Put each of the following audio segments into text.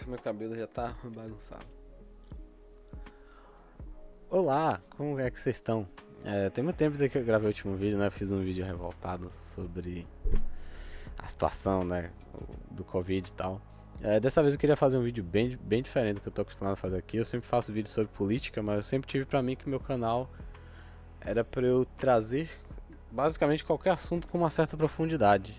Meu cabelo já tá bagunçado. Olá, como é que vocês estão? Tem muito tempo desde que eu gravei o último vídeo, né? Eu fiz um vídeo revoltado sobre a situação, né? Do Covid e tal. Dessa vez eu queria fazer um vídeo bem diferente do que eu tô acostumado a fazer aqui. Eu sempre faço vídeo sobre política, mas eu sempre tive pra mim que meu canal era pra eu trazer basicamente qualquer assunto com uma certa profundidade.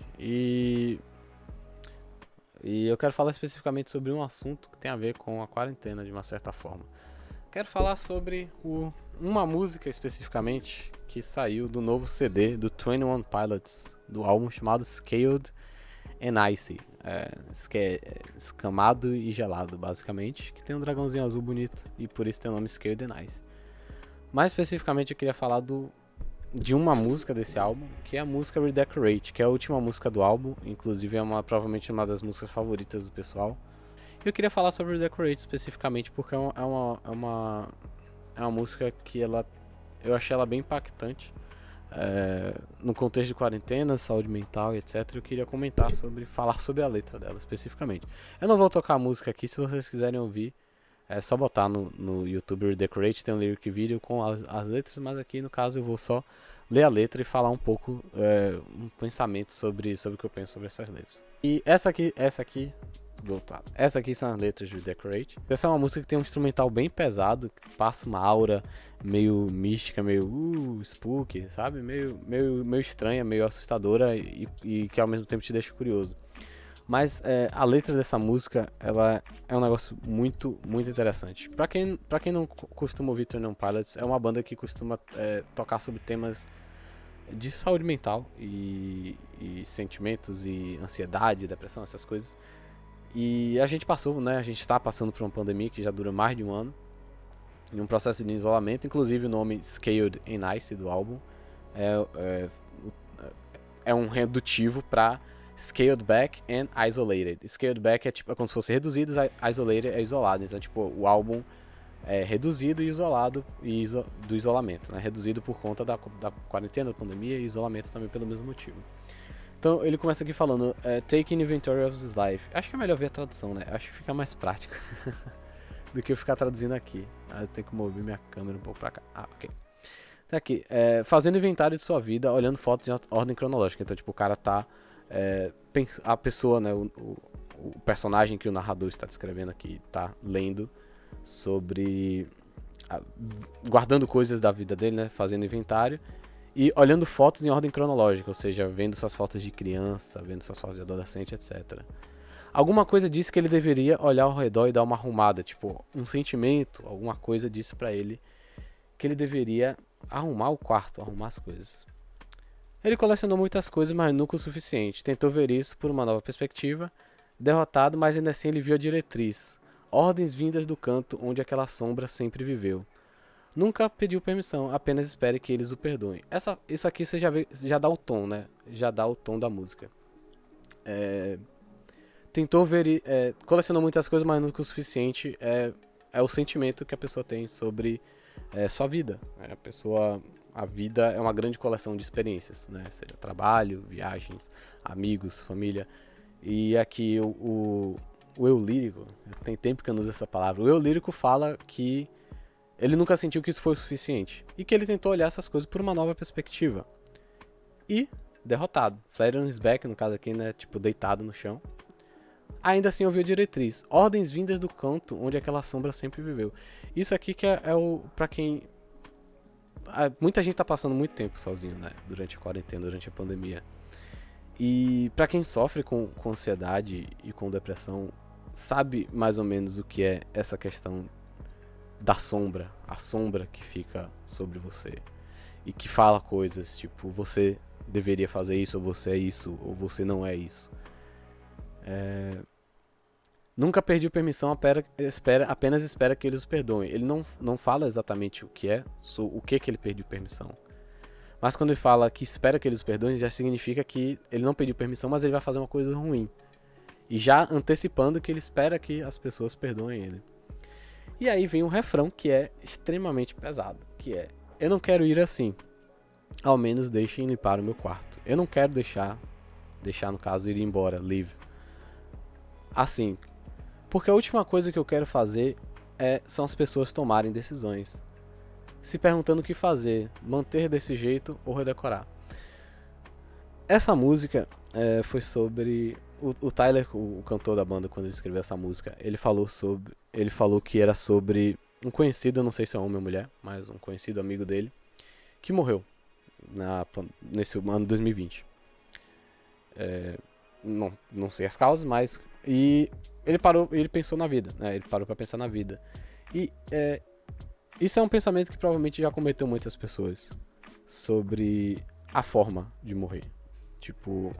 E eu quero falar especificamente sobre um assunto que tem a ver com a quarentena de uma certa forma. Quero falar sobre uma música especificamente que saiu do novo CD do 21 Pilots, do álbum chamado Scaled and Icy. Escamado e gelado, basicamente, que tem um dragãozinho azul bonito e por isso tem o nome Scaled and Icy. Mais especificamente eu queria falar de uma música desse álbum, que é a música Redecorate, que é a última música do álbum, inclusive é provavelmente uma das músicas favoritas do pessoal. E eu queria falar sobre Redecorate especificamente porque é uma música que eu achei ela bem impactante. No contexto de quarentena, saúde mental e etc. Eu queria falar sobre a letra dela especificamente. Eu não vou tocar a música aqui, se vocês quiserem ouvir, é só botar no YouTube Redecorate, tem um lyric video com as letras, mas aqui no caso eu vou só ler a letra e falar um pouco, um pensamento sobre o que eu penso sobre essas letras. E essa aqui do outro lado. Essa aqui são as letras de Decorate. Essa é uma música que tem um instrumental bem pesado, que passa uma aura meio mística, meio spooky, sabe? Meio estranha, meio assustadora e que ao mesmo tempo te deixa curioso. Mas a letra dessa música, ela é um negócio muito interessante. Pra quem não costuma ouvir 21 Pilots, é uma banda que costuma tocar sobre temas de saúde mental e sentimentos e ansiedade, depressão, essas coisas. E a gente passou, né? A gente está passando por uma pandemia que já dura mais de um ano, em um processo de isolamento. Inclusive o nome Scaled and Icy do álbum é, é um redutivo para Scaled Back and Isolated. Scaled Back é como se fosse reduzido, Isolated é isolado. Então, tipo, o álbum é reduzido e isolado do isolamento, né? Reduzido por conta da quarentena, da pandemia e isolamento também pelo mesmo motivo. Então ele começa aqui falando Taking Inventory of His Life. Acho que é melhor ver a tradução, né? Acho que fica mais prático do que eu ficar traduzindo aqui. Eu tenho que mover minha câmera um pouco pra cá. Ok. Tá aqui. Fazendo inventário de sua vida, olhando fotos em ordem cronológica. Então, tipo, o cara tá... a pessoa, né? O personagem que o narrador está descrevendo aqui tá lendo sobre... guardando coisas da vida dele, né? Fazendo inventário. E olhando fotos em ordem cronológica, ou seja, vendo suas fotos de criança, vendo suas fotos de adolescente, etc. Alguma coisa disse que ele deveria olhar ao redor e dar uma arrumada, tipo, um sentimento, alguma coisa disse pra ele que ele deveria arrumar o quarto, arrumar as coisas. Ele colecionou muitas coisas, mas nunca o suficiente. Tentou ver isso por uma nova perspectiva. Derrotado, mas ainda assim ele viu a diretriz. Ordens vindas do canto onde aquela sombra sempre viveu. Nunca pediu permissão, apenas espere que eles o perdoem. Isso aqui você já dá o tom, né? Já dá o tom da música. Tentou ver, colecionou muitas coisas, mas nunca o suficiente. É o sentimento que a pessoa tem sobre sua vida. A vida é uma grande coleção de experiências, né? Seja trabalho, viagens, amigos, família. E aqui o eu lírico, tem tempo que eu não uso essa palavra. O eu lírico fala que ele nunca sentiu que isso foi o suficiente. E que ele tentou olhar essas coisas por uma nova perspectiva. E, derrotado. Flat on his back, no caso aqui, né? Tipo, deitado no chão. Ainda assim ouviu a diretriz. Ordens vindas do canto onde aquela sombra sempre viveu. Isso aqui que é o... pra quem... muita gente tá passando muito tempo sozinho, né? Durante a quarentena, durante a pandemia. E pra quem sofre com ansiedade e com depressão, sabe mais ou menos o que é essa questão da sombra, a sombra que fica sobre você e que fala coisas tipo você deveria fazer isso, ou você é isso, ou você não é isso. Nunca pediu permissão, apenas espera que eles os perdoem. Ele não fala exatamente o que é, o que ele pediu permissão. Mas quando ele fala que espera que eles os perdoem, já significa que ele não pediu permissão, mas ele vai fazer uma coisa ruim. E já antecipando que ele espera que as pessoas perdoem ele. E aí vem um refrão que é extremamente pesado, que é: eu não quero ir assim, ao menos deixem limpar o meu quarto. Eu não quero deixar no caso, ir embora, leave, assim, Porque a última coisa que eu quero fazer são as pessoas tomarem decisões, se perguntando o que fazer, manter desse jeito ou redecorar. Essa música foi sobre o Tyler, o cantor da banda, quando ele escreveu essa música, ele falou que era sobre um conhecido, eu não sei se é homem ou mulher, mas um conhecido amigo dele, que morreu nesse ano de 2020. Não sei as causas, mas e ele pensou na vida, né? Ele parou pra pensar na vida. E isso é um pensamento que provavelmente já cometeu muitas pessoas sobre a forma de morrer. Tipo,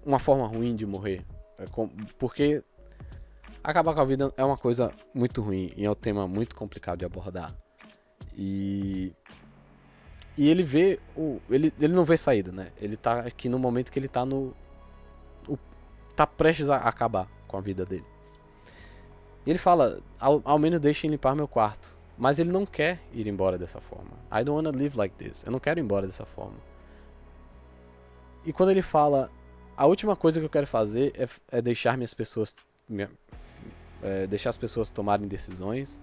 uma forma ruim de morrer. Porque acabar com a vida é uma coisa muito ruim e é um tema muito complicado de abordar. E ele vê ele não vê saída, né? Ele tá aqui no momento que ele tá tá prestes a acabar com a vida dele. E ele fala, ao menos deixem limpar meu quarto. Mas ele não quer ir embora dessa forma. I don't wanna live like this. Eu não quero ir embora dessa forma. E quando ele fala, a última coisa que eu quero fazer é deixar minhas pessoas deixar as pessoas tomarem decisões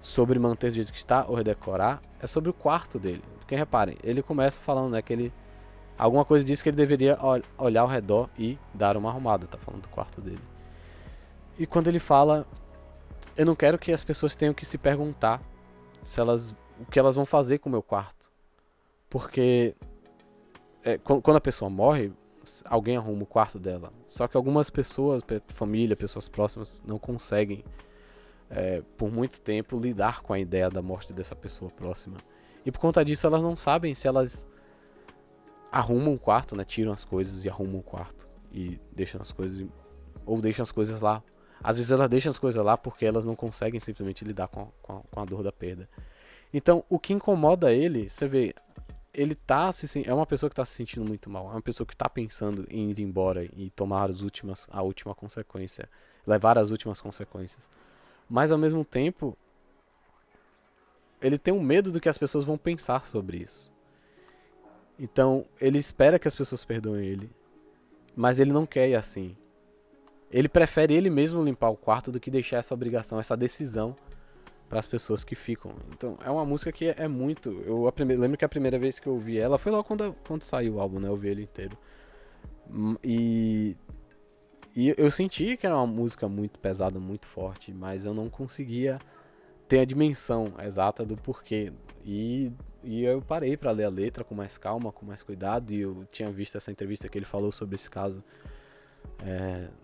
sobre manter do jeito que está ou redecorar, é sobre o quarto dele. Porque reparem, ele começa falando, né, que alguma coisa diz que ele deveria olhar ao redor e dar uma arrumada, tá falando do quarto dele. E quando ele fala, eu não quero que as pessoas tenham que se perguntar o que elas vão fazer com o meu quarto. Porque quando a pessoa morre, alguém arruma o quarto dela. Só que algumas pessoas, família, pessoas próximas, não conseguem, por muito tempo, lidar com a ideia da morte dessa pessoa próxima. E por conta disso, elas não sabem se elas arrumam o quarto, né? Tiram as coisas e arrumam o quarto. E deixam as coisas... Ou deixam as coisas lá. Às vezes elas deixam as coisas lá porque elas não conseguem simplesmente lidar com a dor da perda. Então, o que incomoda ele, você vê... Ele é uma pessoa que está se sentindo muito mal. É uma pessoa que está pensando em ir embora e tomar a última consequência. Levar as últimas consequências. Mas, ao mesmo tempo, ele tem um medo do que as pessoas vão pensar sobre isso. Então, ele espera que as pessoas perdoem ele. Mas ele não quer ir assim. Ele prefere ele mesmo limpar o quarto do que deixar essa obrigação, essa decisão para as pessoas que ficam. Então, é uma música que é muito... lembro que a primeira vez que eu ouvi ela foi logo quando saiu o álbum, né? Eu ouvi ele inteiro. E eu senti que era uma música muito pesada, muito forte, mas eu não conseguia ter a dimensão exata do porquê. E eu parei para ler a letra com mais calma, com mais cuidado, e eu tinha visto essa entrevista que ele falou sobre esse caso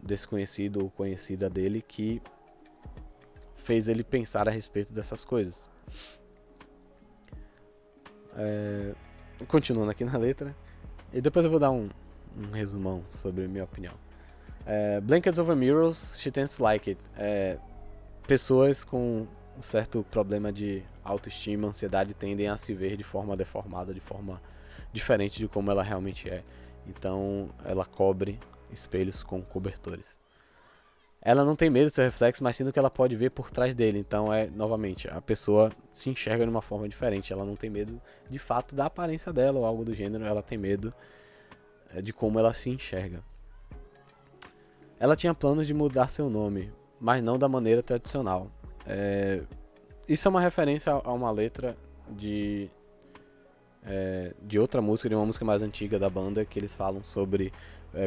desse conhecido ou conhecida dele que fez ele pensar a respeito dessas coisas. Continuando aqui na letra, e depois eu vou dar um resumão sobre a minha opinião. Blankets over mirrors, she tends to like it. Pessoas com um certo problema de autoestima, ansiedade, tendem a se ver de forma deformada, de forma diferente de como ela realmente é. Então ela cobre espelhos com cobertores. Ela não tem medo do seu reflexo, mas sim do que ela pode ver por trás dele. Então novamente, a pessoa se enxerga de uma forma diferente. Ela não tem medo de fato da aparência dela ou algo do gênero. Ela tem medo de como ela se enxerga. Ela tinha planos de mudar seu nome, mas não da maneira tradicional. Isso é uma referência a uma letra de outra música, de uma música mais antiga da banda, que eles falam sobre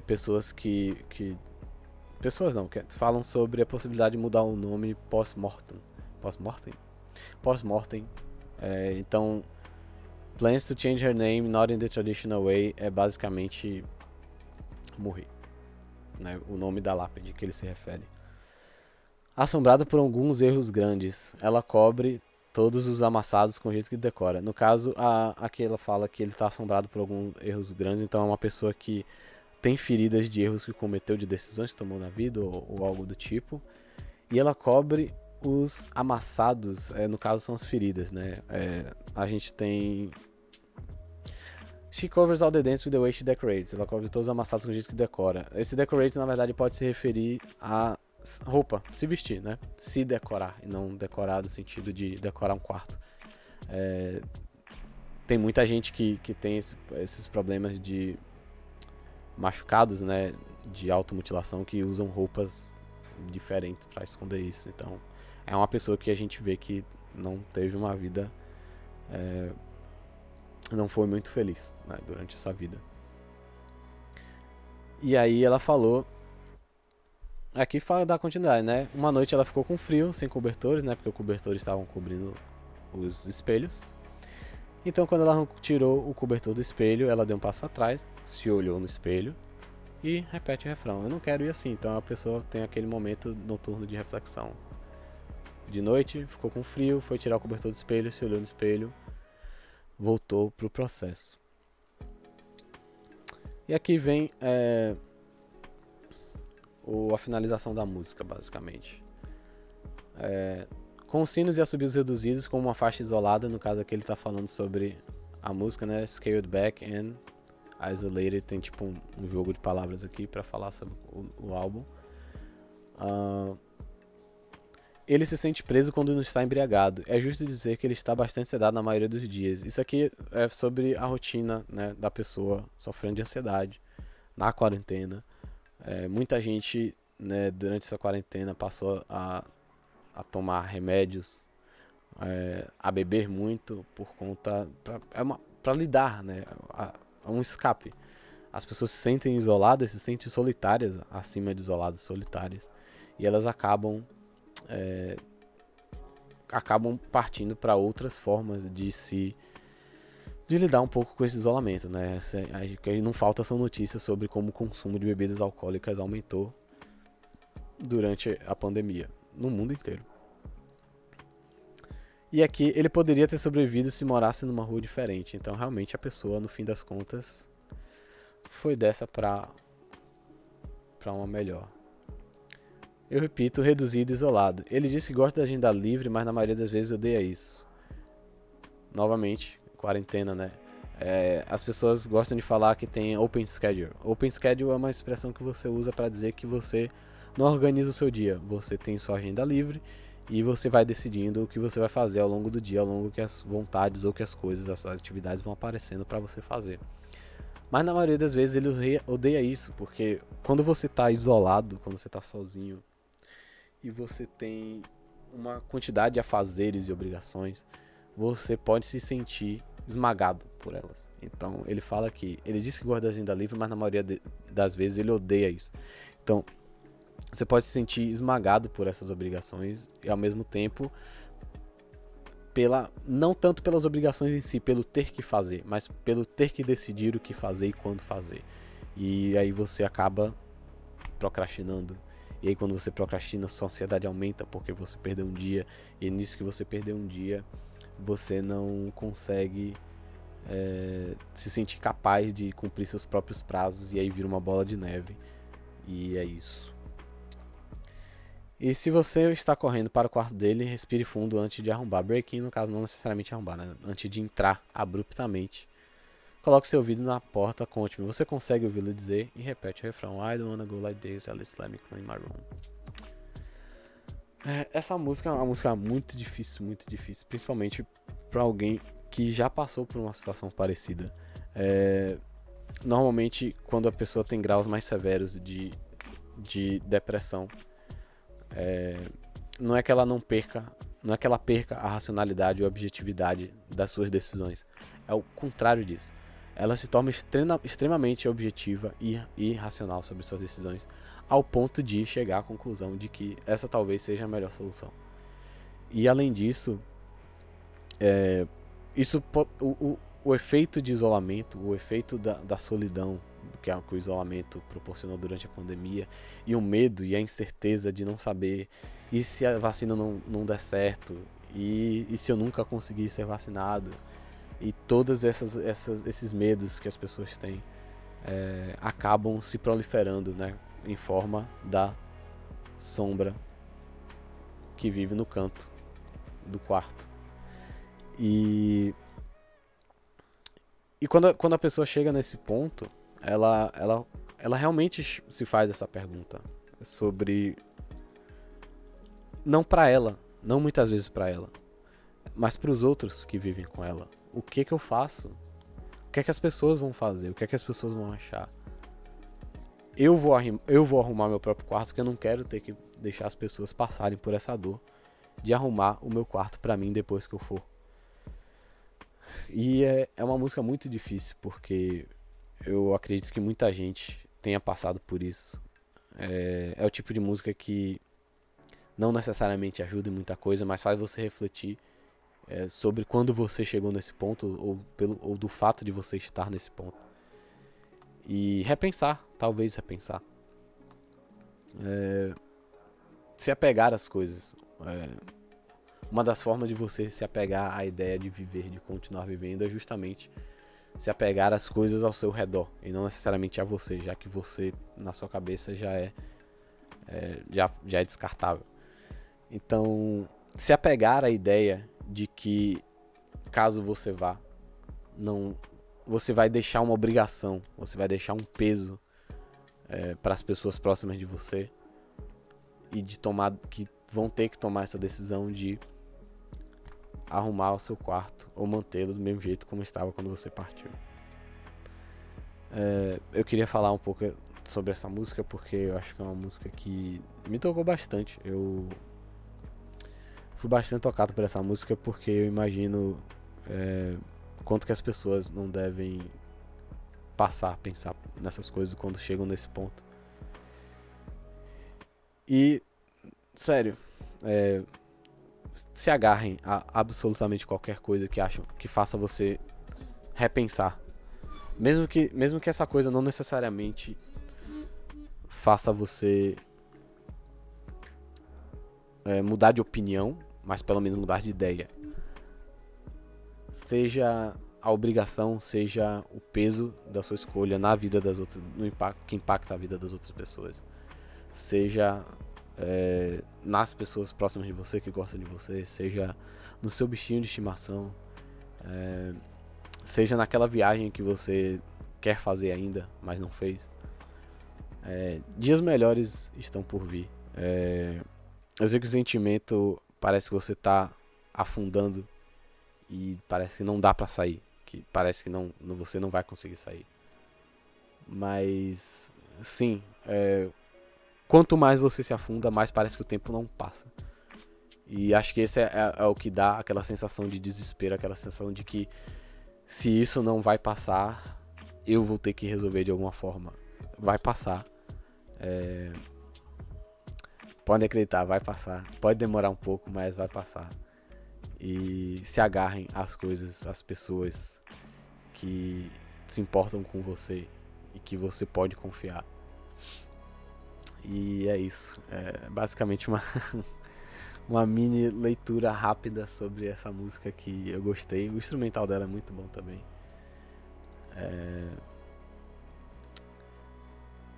pessoas que falam sobre a possibilidade de mudar o nome post-mortem. Post-mortem. Então, plans to change her name not in the traditional way é basicamente morrer, né? O nome da lápide que ele se refere. Assombrada por alguns erros grandes, ela cobre todos os amassados com o jeito que decora. No caso, aqui ela fala que ele está assombrado por alguns erros grandes, então é uma pessoa que tem feridas de erros que cometeu, de decisões que tomou na vida ou algo do tipo. E ela cobre os amassados, no caso são as feridas, né? A gente tem... She covers all the dance with the way she decorates. Ela cobre todos os amassados com o jeito que decora. Esse decorate, na verdade, pode se referir a roupa, se vestir, né? Se decorar, e não decorar no sentido de decorar um quarto. Tem muita gente que tem esses problemas de machucados, né, de automutilação, que usam roupas diferente pra esconder isso. Então, é uma pessoa que a gente vê que não teve uma vida, não foi muito feliz, né, durante essa vida. E aí ela falou, aqui fala da continuidade, né? Uma noite ela ficou com frio, sem cobertores, né? Porque os cobertores estavam cobrindo os espelhos. Então, quando ela tirou o cobertor do espelho, ela deu um passo para trás, se olhou no espelho e repete o refrão: eu não quero ir assim. Então a pessoa tem aquele momento noturno de reflexão. De noite, ficou com frio, foi tirar o cobertor do espelho, se olhou no espelho, voltou pro processo. E aqui vem a finalização da música, basicamente. Com os sinos e assobios reduzidos, com uma faixa isolada, no caso aqui ele tá falando sobre a música, né? Scaled back and isolated, tem tipo um jogo de palavras aqui para falar sobre o álbum. Ele se sente preso quando não está embriagado. É justo dizer que ele está bastante sedado na maioria dos dias. Isso aqui é sobre a rotina, né, da pessoa sofrendo de ansiedade na quarentena. Muita gente, né, durante essa quarentena passou a tomar remédios, a beber muito por conta para lidar, né, é um escape. As pessoas se sentem isoladas, se sentem solitárias, acima de isoladas, solitárias, e elas acabam partindo para outras formas de lidar um pouco com esse isolamento, né? Não falta são notícias sobre como o consumo de bebidas alcoólicas aumentou durante a pandemia, no mundo inteiro. E aqui ele poderia ter sobrevivido se morasse numa rua diferente. Então realmente a pessoa, no fim das contas, foi dessa pra uma melhor. Eu repito, reduzido e isolado. Ele disse que gosta da agenda livre, mas na maioria das vezes odeia isso. Novamente, quarentena, né? As pessoas gostam de falar que tem open schedule. Open schedule é uma expressão que você usa para dizer que você não organiza o seu dia. Você tem sua agenda livre e você vai decidindo o que você vai fazer ao longo do dia, ao longo que as vontades ou que as coisas, as atividades vão aparecendo para você fazer. Mas na maioria das vezes ele odeia isso, porque quando você está isolado, quando você está sozinho e você tem uma quantidade de afazeres e obrigações, você pode se sentir esmagado por elas. Então ele fala que ele diz que gosta da agenda livre, mas na maioria das vezes ele odeia isso. Então você pode se sentir esmagado por essas obrigações e ao mesmo tempo não tanto pelas obrigações em si, pelo ter que fazer, mas pelo ter que decidir o que fazer e quando fazer. E aí você acaba procrastinando. E aí quando você procrastina, sua ansiedade aumenta porque você perdeu um dia. E nisso que você perdeu um dia, você não consegue se sentir capaz de cumprir seus próprios prazos. E aí vira uma bola de neve. E é isso. E se você está correndo para o quarto dele, respire fundo antes de arrombar. Break-in, no caso, não necessariamente arrombar, né? Antes de entrar abruptamente. Coloque seu ouvido na porta, conte-me. Você consegue ouvi-lo dizer e repete o refrão. I don't wanna go like this, Alice let me clean my room. Essa música é uma música muito difícil, principalmente para alguém que já passou por uma situação parecida. Normalmente, quando a pessoa tem graus mais severos de depressão, não é que ela perca a racionalidade ou a objetividade das suas decisões. É o contrário disso. Ela se torna extremamente objetiva e racional sobre suas decisões, ao ponto de chegar à conclusão de que essa talvez seja a melhor solução. E além disso, o efeito de isolamento, o efeito da solidão que o isolamento proporcionou durante a pandemia, e o medo e a incerteza de não saber, e se a vacina não der certo, e se eu nunca conseguir ser vacinado, e todos esses medos que as pessoas têm acabam se proliferando, né, em forma da sombra que vive no canto do quarto. E quando a pessoa chega nesse ponto, ela realmente se faz essa pergunta sobre, não pra ela, não muitas vezes pra ela, mas pros outros que vivem com ela. O que eu faço? O que é que as pessoas vão fazer? O que é que as pessoas vão achar? eu vou arrumar meu próprio quarto, porque eu não quero ter que deixar as pessoas passarem por essa dor de arrumar o meu quarto pra mim depois que eu for. E é uma música muito difícil, porque eu acredito que muita gente tenha passado por isso. É o tipo de música que não necessariamente ajuda em muita coisa, mas faz você refletir sobre quando você chegou nesse ponto, ou do fato de você estar nesse ponto. E repensar, talvez repensar. Se apegar às coisas. Uma das formas de você se apegar à ideia de viver, de continuar vivendo, é justamente se apegar às coisas ao seu redor e não necessariamente a você, já que você, na sua cabeça, já é descartável. Então, se apegar à ideia de que, caso você vá, não, você vai deixar uma obrigação, você vai deixar um peso para as pessoas próximas de você, e que vão ter que tomar essa decisão de arrumar o seu quarto ou mantê-lo do mesmo jeito como estava quando você partiu. Eu queria falar um pouco sobre essa música, porque eu acho que é uma música que me tocou bastante. Eu fui bastante tocado por essa música, porque eu imagino quanto que as pessoas não devem pensar nessas coisas quando chegam nesse ponto. E, sério, se agarrem a absolutamente qualquer coisa que acham que faça você repensar. Mesmo que essa coisa não necessariamente faça você mudar de opinião, mas pelo menos mudar de ideia. Seja a obrigação, seja o peso da sua escolha na vida das outras, no impacto que impacta a vida das outras pessoas. Seja nas pessoas próximas de você que gostam de você, seja no seu bichinho de estimação, seja naquela viagem que você quer fazer ainda, mas não fez. Dias melhores estão por vir. Eu sei que o sentimento parece que você tá afundando e parece que não dá pra sair, que parece que você não vai conseguir sair. Mas sim, quanto mais você se afunda, mais parece que o tempo não passa. E acho que esse é o que dá aquela sensação de desespero, aquela sensação de que se isso não vai passar, eu vou ter que resolver de alguma forma. Vai passar. Podem acreditar, vai passar. Pode demorar um pouco, mas vai passar. E se agarrem às coisas, às pessoas que se importam com você e que você pode confiar. E é isso. É basicamente uma mini leitura rápida sobre essa música que eu gostei. O instrumental dela é muito bom também.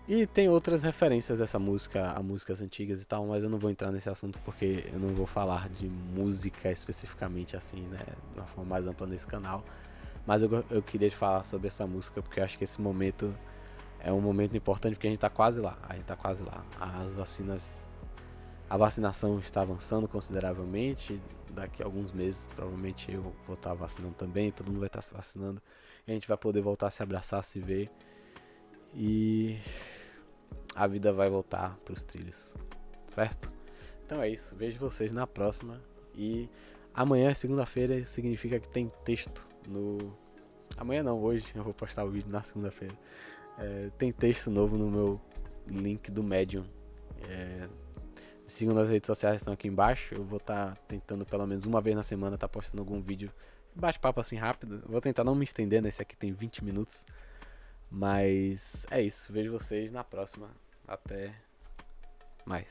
E tem outras referências dessa música a músicas antigas e tal, mas eu não vou entrar nesse assunto porque eu não vou falar de música especificamente assim, né, de uma forma mais ampla nesse canal. Mas eu queria falar sobre essa música porque eu acho que esse momento é um momento importante, porque a gente tá quase lá. A vacinação está avançando consideravelmente. Daqui a alguns meses, provavelmente eu vou estar vacinando também. Todo mundo vai estar se vacinando. E a gente vai poder voltar a se abraçar, a se ver. E a vida vai voltar pros trilhos, certo? Então é isso. Vejo vocês na próxima. E amanhã, segunda-feira, significa que tem texto no... Amanhã não, hoje eu vou postar o vídeo na segunda-feira. Tem texto novo no meu link do Medium. Me sigam nas redes sociais, estão aqui embaixo. Eu vou estar tentando pelo menos uma vez na semana estar postando algum vídeo bate-papo assim rápido. Vou tentar não me estender, nesse aqui tem 20 minutos. Mas é isso, vejo vocês na próxima. Até mais.